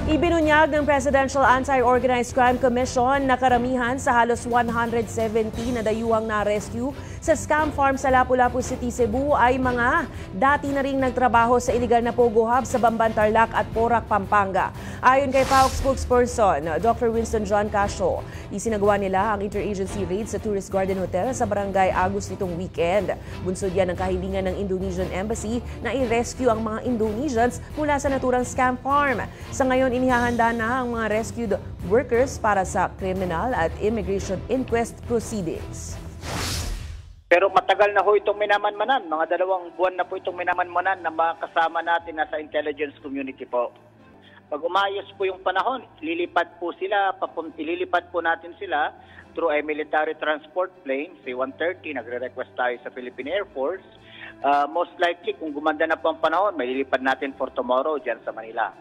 Ibinunyag ng Presidential Anti-Organized Crime Commission na karamihan sa halos 170 na dayuhang na-rescue sa scam farm sa Lapu-Lapu City, Cebu ay mga dati na ring nagtrabaho sa iligal na Pogo Hub sa Bamban, Tarlac at Porac, Pampanga. Ayon kay PAOK spokesperson Dr. Winston John Casio, isinagawa nila ang interagency raid sa Tourist Garden Hotel sa Barangay Agus nitong weekend. Bunsod yan ng kahilingan ng Indonesian Embassy na i-rescue ang mga Indonesians mula sa naturang scam farm. Sa ngayon, inihahanda na ang mga rescued workers para sa criminal at immigration inquest proceedings. Pero matagal na ho itong minamanmanan. Mga 2 buwan na po itong minamanmanan na makasama natin na sa intelligence community po. Pag umayos po yung panahon, ililipat po natin sila through a military transport plane, C-130, nagre-request tayo sa Philippine Air Force. Most likely, kung gumanda na po ang panahon, mailipad natin for tomorrow dyan sa Manila.